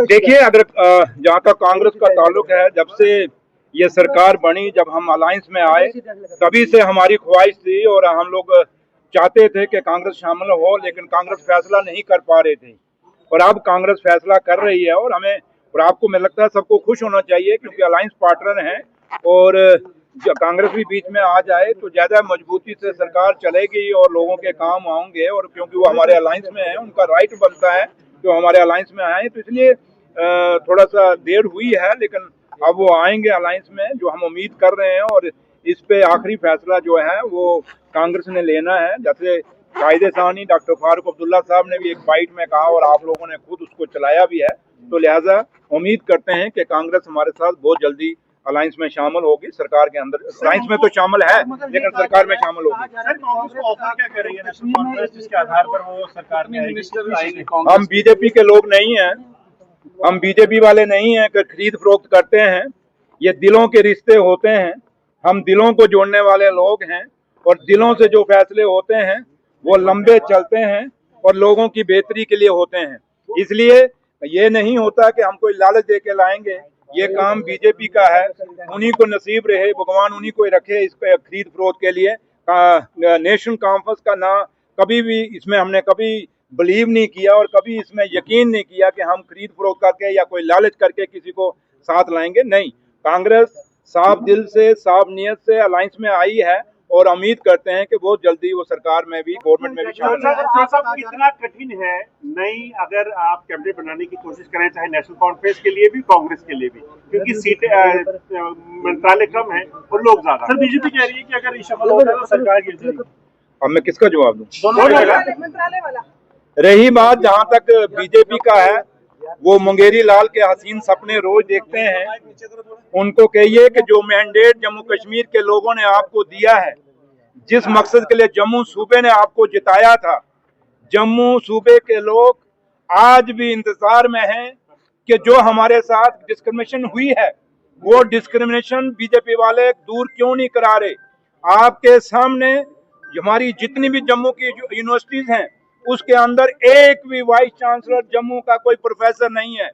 देखिए, अगर जहाँ तक कांग्रेस का ताल्लुक है, जब से ये सरकार बनी, जब हम अलायंस में आए, तभी से हमारी ख्वाहिश थी और हम लोग चाहते थे कि कांग्रेस शामिल हो, लेकिन कांग्रेस फैसला नहीं कर पा रहे थे। और अब कांग्रेस फैसला कर रही है और हमें और आपको मुझे लगता है सबको खुश होना चाहिए, क्योंकि अलायंस पार्टनर हैं और जब कांग्रेस भी बीच में आ जाए तो ज्यादा मजबूती से सरकार चलेगी और लोगों के काम आएंगे। और क्योंकि वो हमारे अलायंस में है, उनका राइट बनता है जो हमारे अलायंस में आए, तो इसलिए थोड़ा सा देर हुई है, लेकिन अब वो आएंगे अलायंस में, जो हम उम्मीद कर रहे हैं। और इस पे आखिरी फैसला जो है वो कांग्रेस ने लेना है। जैसे कायदे सानी डॉक्टर फारूक अब्दुल्ला साहब ने भी एक बाइट में कहा और आप लोगों ने खुद उसको चलाया भी है, तो लिहाजा उम्मीद करते हैं कि कांग्रेस हमारे साथ बहुत जल्दी अलायंस में शामिल होगी। सरकार के अंदर अलायंस में तो शामिल है, लेकिन सरकार में शामिल होगी। सर, कांग्रेस को ऑफर क्या कर रही है नेशनल कॉन्फ्रेंस, जिसके आधार पर वो सरकार में आएगी? हम बीजेपी के लोग नहीं हैं, हम बीजेपी वाले नहीं हैं कि खरीद फरोख्त करते हैं। ये दिलों के रिश्ते होते हैं, हम दिलों को जोड़ने वाले लोग हैं और दिलों से जो फैसले होते हैं वो लंबे चलते हैं और लोगों की बेहतरी के लिए होते हैं। इसलिए ये नहीं होता कि हम कोई लालच दे के लाएंगे, ये काम बीजेपी का है, उन्हीं को नसीब रहे, भगवान उन्हीं को रखे इस पे खरीद फरोख्त के लिए। नेशनल कॉन्फ्रेंस का ना कभी भी इसमें हमने कभी बिलीव नहीं किया और कभी इसमें यकीन नहीं किया कि हम खरीद फरोख्त करके या कोई लालच करके किसी को साथ लाएंगे। नहीं, कांग्रेस साफ दिल से साफ नियत से अलायंस में आई है और उम्मीद करते हैं कि बहुत जल्दी वो सरकार में भी, गवर्नमेंट में भी शामिल है। कितना कठिन है नई अगर आप कैबिनेट बनाने की कोशिश करें, चाहे नेशनल कॉन्फ्रेंस के लिए भी कांग्रेस के लिए भी, क्योंकि सीटें मंत्रालय कम है और लोग ज्यादा। सर, बीजेपी कह रही है कि अगर ये शफल होता है तो सरकार गिर जाएगी। अब मैं किसका जवाब दूं? मंत्रालय वाला। रही बात जहां तक बीजेपी का है, वो मुंगेरी लाल के हसीन सपने रोज देखते हैं। उनको कहिए कि जो मैंडेट जम्मू कश्मीर के लोगों ने आपको दिया है, जिस मकसद के लिए जम्मू सूबे ने आपको जिताया था, जम्मू सूबे के लोग आज भी इंतजार में हैं कि जो हमारे साथ डिस्क्रिमिनेशन हुई है वो डिस्क्रिमिनेशन बीजेपी वाले दूर क्यों नहीं करा रहे। आपके सामने हमारी जितनी भी जम्मू की यूनिवर्सिटीज हैं उसके अंदर एक भी वाइस चांसलर जम्मू का कोई प्रोफेसर नहीं है।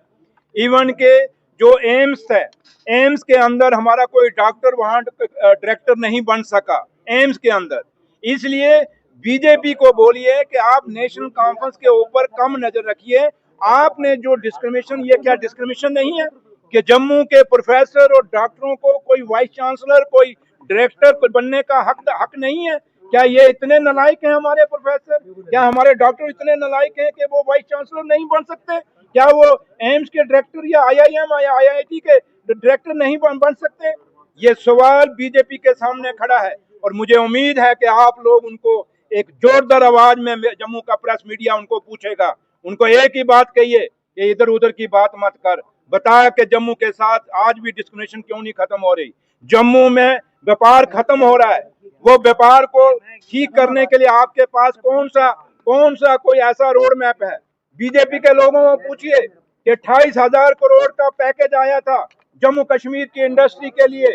इवन के जो एम्स है, एम्स के अंदर हमारा कोई डॉक्टर वहां डायरेक्टर नहीं बन सका एम्स के अंदर। इसलिए बीजेपी को बोलिए कि आप नेशनल कॉन्फ्रेंस के ऊपर कम नजर रखिए। आपने जो डिस्क्रिमिनेशन, ये क्या डिस्क्रिमिनेशन नहीं है कि जम्मू के प्रोफेसर और डॉक्टरों को कोई वाइस चांसलर, कोई डायरेक्टर बनने का हक नहीं है? क्या ये इतने नालायक हैं हमारे प्रोफेसर? क्या हमारे डॉक्टर इतने नालायक हैं कि वो वाइस चांसलर नहीं बन सकते? क्या वो एम्स के डायरेक्टर या IIM या IIT के डायरेक्टर नहीं बन सकते? ये सवाल बीजेपी के सामने खड़ा है और मुझे उम्मीद है कि आप लोग उनको एक जोरदार आवाज में, जम्मू का प्रेस मीडिया उनको पूछेगा, उनको एक ही बात कहिए कि इधर उधर की बात मत कर, बताया कि जम्मू के साथ आज भी डिस्क्रिमिनेशन क्यों नहीं खत्म हो रही। जम्मू में व्यापार खत्म हो रहा है, वो व्यापार को ठीक करने के लिए आपके पास कौन सा कोई ऐसा रोड मैप है? बीजेपी के लोगों को पूछिए कि 28,000 करोड़ का पैकेज आया था जम्मू कश्मीर की इंडस्ट्री के लिए,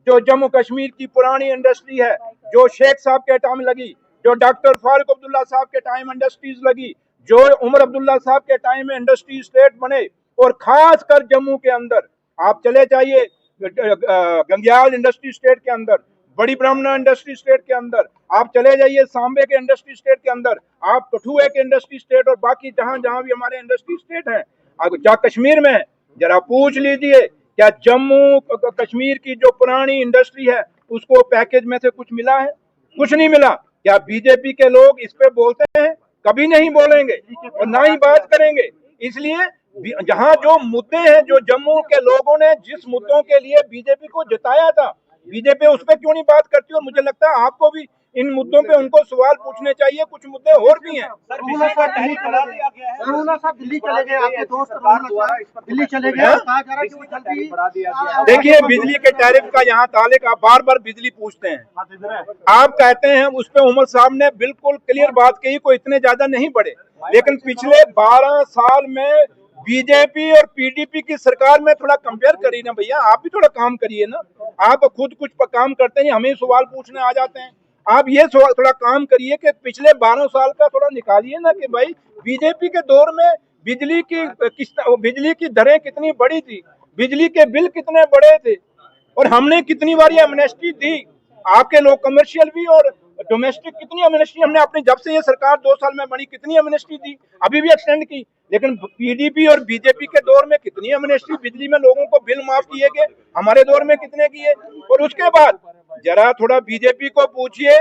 जो जम्मू कश्मीर की पुरानी इंडस्ट्री है, जो शेख साहब के टाइम लगी, जो डॉक्टर फारूक अब्दुल्ला साहब के टाइम इंडस्ट्रीज लगी, जो उमर अब्दुल्ला साहब के टाइम में इंडस्ट्री स्टेट बने। और खास कर जम्मू के अंदर आप चले जाइए, गंग्याल इंडस्ट्री स्टेट के अंदर, बड़ी ब्राह्मणा इंडस्ट्री स्टेट के अंदर, आप चले जाइए सांबे के इंडस्ट्री स्टेट के अंदर, आप कठुए के इंडस्ट्री स्टेट और बाकी जहां जहां भी हमारे इंडस्ट्री स्टेट हैं, जहाँ कश्मीर में है, जरा पूछ लीजिए क्या जम्मू कश्मीर की जो पुरानी इंडस्ट्री है उसको पैकेज में से कुछ मिला है? कुछ नहीं मिला। क्या बीजेपी के लोग इस पे बोलते हैं? कभी नहीं बोलेंगे और ना ही बात करेंगे। इसलिए जहां जो मुद्दे हैं, जो जम्मू के लोगों ने जिस मुद्दों के लिए बीजेपी को जिताया था, बीजेपी उस पर क्यों नहीं बात करती? और मुझे लगता है आपको भी इन मुद्दों पे उनको सवाल पूछने चाहिए। कुछ मुद्दे और भी हैं। दिल्ली चले गए, आपके दोस्त दिल्ली चले गए, देखिए, बिजली के टैरिफ का यहाँ तालिक, आप बार बार बिजली पूछते हैं, आप कहते हैं उस पे उमर साहब ने बिल्कुल क्लियर बात कही, कोई इतने ज्यादा नहीं बढ़े, लेकिन पिछले 12 साल में बीजेपी और PDP की सरकार में थोड़ा कंपेयर करिए ना भैया, आप भी थोड़ा काम करिए ना। आप खुद कुछ काम करते हैं, हमें सवाल पूछने आ जाते हैं। आप ये थोड़ा काम करिए कि पिछले 12 साल का थोड़ा निकालिए ना, कि भाई बीजेपी के दौर में बिजली की दरें कितनी बड़ी थी, बिजली के बिल कितने बड़े थे, और हमने कितनी बार ये एमनेस्टी दी। आपके लोग कमर्शियल भी और डोमेस्टिक कितनी एमनेस्टी हमने अपने, जब से ये सरकार 2 साल में बनी, कितनी एमनेस्टी दी, अभी भी एक्सटेंड की। लेकिन पीडीपी और बीजेपी के दौर में कितनी एमनेस्टी, बिजली में लोगों को बिल माफ किए गए, हमारे दौर में कितने किए। और उसके बाद जरा थोड़ा बीजेपी को पूछिए,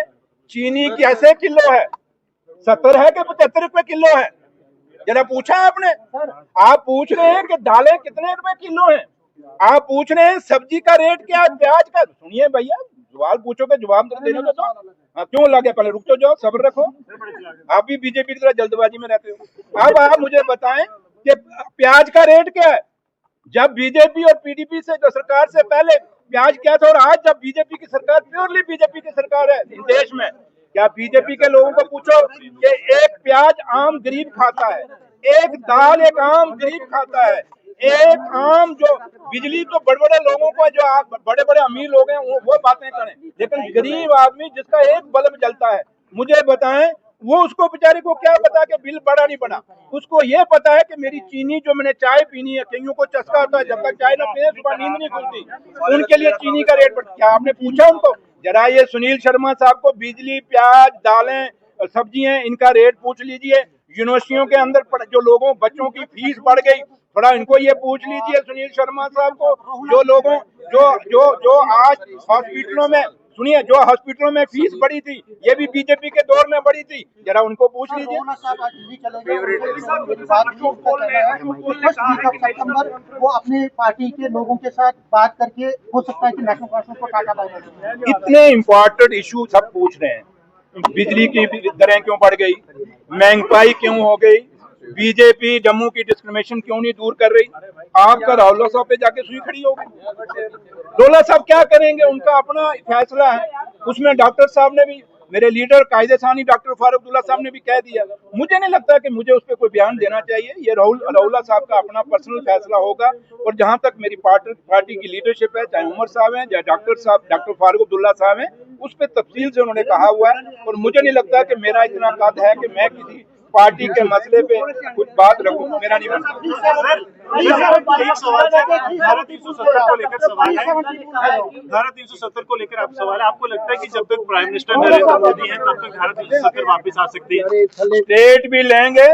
चीनी कैसे किलो है, 70 है कि 75 रुपए किलो है, जरा पूछा है आपने? आप पूछ रहे हैं कि दालें कितने रुपए किलो हैं, आप पूछ रहे हैं सब्जी का रेट क्या है, प्याज का। सुनिए भैया, सवाल पूछोगे जवाब देने को तो क्यों लगे, पहले रुक तो जाओ, सब्र रखो। आप भी बीजेपी की तरह जल्दबाजी में रहते हो। अब आप मुझे बताएं कि प्याज का रेट क्या है। जब बीजेपी और पीडीपी से जो सरकार से पहले प्याज क्या था, और आज जब बीजेपी की सरकार, प्योरली बीजेपी की सरकार है इस देश में, क्या बीजेपी के लोगों को पूछो कि एक प्याज आम गरीब खाता है, एक दाल एक आम गरीब खाता है, एक आम जो बिजली तो बड़े बड़े लोगों को, जो आप बड़े बड़े अमीर लोग हैं वो बातें करें, लेकिन गरीब आदमी जिसका एक बल्ब जलता है, मुझे बताएं वो, उसको बेचारे को क्या पता कि बिल बढ़ा नहीं बढ़ा। उसको ये पता है कि मेरी चीनी जो मैंने चाय पीनी है, कईयों को चस्का होता है, जब तक चाय ना पिए सुबह नींद नहीं खुलती, उनके लिए चीनी का रेट बढ़। क्या आपने पूछा उनको? जरा ये सुनील शर्मा साहब को बिजली, प्याज, दालें, सब्जियां, इनका रेट पूछ लीजिए। यूनिवर्सिटियों के अंदर जो लोगों बच्चों की फीस बढ़ गई, थोड़ा इनको ये पूछ लीजिए सुनील शर्मा साहब को, जो लोगों जो आज हॉस्पिटलों में, सुनिए, जो हॉस्पिटलों में फीस बढ़ी थी, ये भी बीजेपी के दौर में बढ़ी थी, जरा उनको पूछ लीजिए। वो अपने पार्टी के लोगों के साथ बात करके हो सकता है कि नेशनल कॉन्फ्रेंस को टाटा बाय। इतने इम्पोर्टेंट इशू सब पूछ रहे हैं, बिजली की दरें क्यों बढ़ गई, महंगाई क्यों हो गई, बीजेपी जम्मू की डिस्क्रिमिनेशन क्यों नहीं दूर कर रही। आपका राहुल साहब पे जाके सुई खड़ी हो गई। डोला साहब क्या करेंगे, उनका अपना फैसला है। उसमें डॉक्टर साहब ने भी, मेरे लीडर कायदे सानी डॉक्टर फारूक अब्दुल्ला साहब ने भी कह दिया। मुझे नहीं लगता कि मुझे उस पर कोई बयान देना चाहिए, ये राहुल साहब का अपना पर्सनल फैसला होगा। और जहां तक मेरी पार्टी की लीडरशिप है, चाहे उमर साहब हैं या डॉक्टर फारूक अब्दुल्ला साहब हैं, उस पर तफसील से उन्होंने कहा हुआ है। और मुझे नहीं लगता कि मेरा इतना कद है कि मैं किसी पार्टी के मसले पे कुछ बात रखूं, मेरा नहीं बनता। एक सवाल धारा 370 को लेकर सवाल है, धारा 370 को लेकर आप सवाल है, आपको लगता है कि जब तक प्राइम मिनिस्टर नरेंद्र मोदी है तब तक धारा 370 वापस आ सकती है? स्टेट भी लेंगे,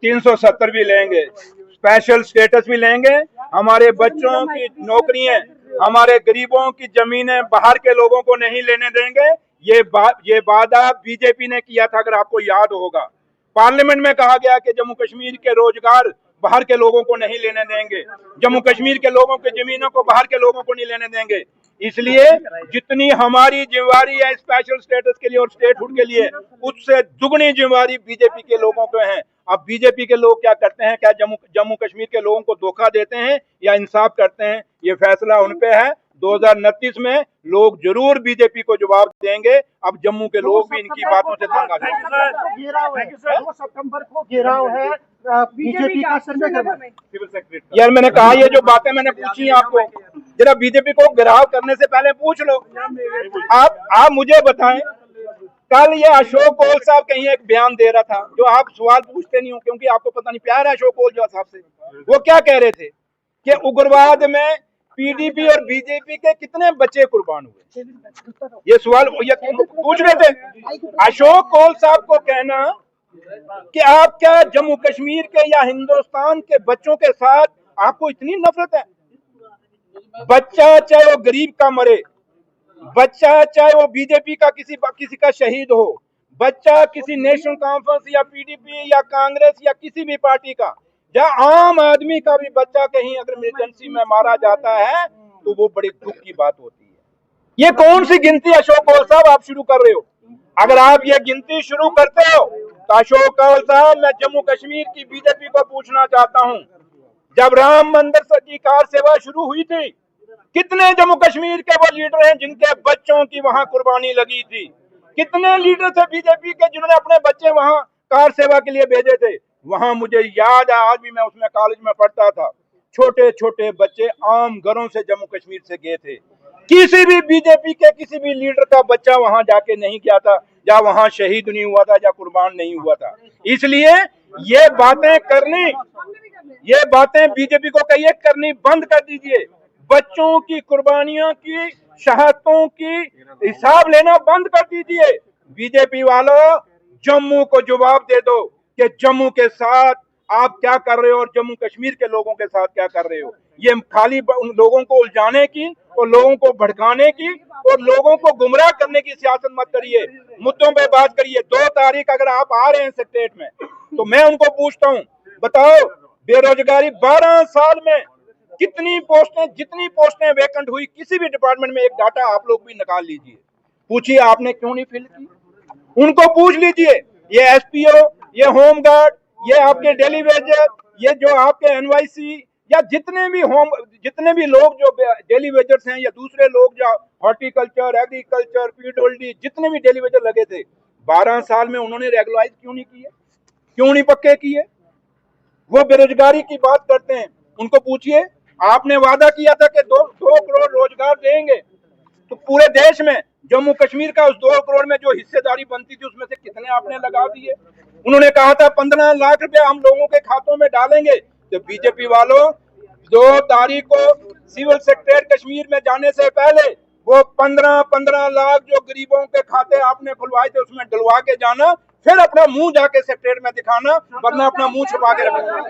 370 भी लेंगे, स्पेशल स्टेटस भी लेंगे, हमारे बच्चों की नौकरियां, हमारे गरीबों की जमीनें बाहर के लोगों को नहीं लेने देंगे। ये वादा बीजेपी ने किया था, अगर आपको याद होगा। पार्लियामेंट में कहा गया कि जम्मू कश्मीर के रोजगार बाहर के लोगों को नहीं लेने देंगे, जम्मू कश्मीर के लोगों के जमीनों को बाहर के लोगों को नहीं लेने देंगे। इसलिए जितनी हमारी जिम्मेवारी है स्पेशल स्टेटस के लिए और स्टेटहुड के लिए, उससे दुगनी जिम्मेवारी बीजेपी के लोगों को है। अब बीजेपी के लोग क्या करते हैं, क्या जम्मू कश्मीर के लोगों को धोखा देते हैं या इंसाफ करते हैं, ये फैसला उन पे है। 2029 में लोग जरूर बीजेपी को जवाब देंगे। अब जम्मू के लोग भी इनकी बातों से तंग आ जाएंगे। 2 सितंबर को घेराव है बीजेपी का सर्वे। यार मैंने कहा, ये जो बातें मैंने पूछी आपको, जरा बीजेपी को घेराव करने से पहले पूछ लो। आप मुझे बताएं, कल ये अशोक कोल साहब कहीं एक बयान दे रहा था, जो आप सवाल पूछते नहीं हो क्योंकि आपको पता नहीं प्यार है अशोक कोल साहब से। वो क्या कह रहे थे कि उग्रवाद में पीडीपी और बीजेपी के कितने बच्चे कुर्बान हुए, ये सवाल ये पूछ रहे थे। अशोक कोल साहब को कहना कि आप क्या जम्मू कश्मीर के या हिंदुस्तान के बच्चों के साथ आपको इतनी नफरत है? बच्चा चाहे वो गरीब का मरे, बच्चा चाहे वो बीजेपी का किसी का शहीद हो, बच्चा किसी नेशनल कॉन्फ्रेंस या पीडीपी या कांग्रेस या किसी भी पार्टी का, या आम आदमी का भी बच्चा कहीं अगर मिलिटेंसी में मारा जाता है तो वो बड़ी दुख की बात होती है। ये कौन सी गिनती अशोक कोल साहब आप शुरू कर रहे हो? अगर आप ये गिनती शुरू करते हो तो अशोक कोल साहब, मैं जम्मू कश्मीर की बीजेपी को पूछना चाहता हूं, जब राम मंदिर की कार सेवा शुरू हुई थी, कितने जम्मू कश्मीर के वो लीडर हैं जिनके बच्चों की वहां कुर्बानी लगी थी? कितने लीडर थे बीजेपी के जिन्होंने अपने बच्चे वहां कार सेवा के लिए भेजे थे? वहां मुझे याद है, आज भी मैं उसमें कॉलेज में पढ़ता था, छोटे छोटे बच्चे आम घरों से जम्मू कश्मीर से गए थे। किसी भी बीजेपी के किसी भी लीडर का बच्चा वहां जाके नहीं गया था, या वहां शहीद नहीं हुआ था या कुर्बान नहीं हुआ था। इसलिए ये बातें करनी, ये बातें बीजेपी को कहिए करनी बंद कर दीजिए। बच्चों की कुर्बानियों की, शहादतों की हिसाब लेना बंद कर दीजिए। बीजेपी वालों, जम्मू को जवाब दे दो कि जम्मू के साथ आप क्या कर रहे हो और जम्मू कश्मीर के लोगों के साथ क्या कर रहे हो। ये खाली उन लोगों को उलझाने की और लोगों को भड़काने की और लोगों को गुमराह करने की सियासत मत करिए, मुद्दों पे बात करिए। 2 तारीख अगर आप आ रहे हैं सेक्रेटरीट में, तो मैं उनको पूछता हूँ, बताओ बेरोजगारी 12 साल में कितनी पोस्टें, जितनी पोस्टें वैकेंट हुई किसी भी डिपार्टमेंट में, एक डाटा आप लोग भी निकाल लीजिए, पूछिए आपने क्यों नहीं फिल की। उनको पूछ लीजिए, ये एसपीओ, ये होमगार्ड, ये आपके डेली वेजर, ये जो आपके एनवाईसी या जितने भी लोग जो डेली वेजर्स हैं या दूसरे लोग जो हॉर्टिकल्चर, एग्रीकल्चर, पीडब्ल्यूडी, जितने भी डेली वेजर लगे थे 12 साल में उन्होंने रेगुलाइज क्यों नहीं किए, क्यों नहीं पक्के किए। वो बेरोजगारी की बात करते हैं, उनको पूछिए, आपने वादा किया था कि 2 करोड़ रोजगार देंगे, तो पूरे देश में जम्मू कश्मीर का उस 2 करोड़ में जो हिस्सेदारी बनती थी उसमें से कितने आपने लगा दिए। उन्होंने कहा था 15 लाख रुपया हम लोगों के खातों में डालेंगे। तो बीजेपी वालों, 2 तारीख को सिविल सेक्रेटरीट कश्मीर में जाने से पहले वो 15 लाख जो गरीबों के खाते आपने खुलवाए थे उसमें डलवा के जाना, फिर अपना मुंह जाके सेक्रेटरीट में दिखाना, वरना अपना मुंह छुपा के रखना।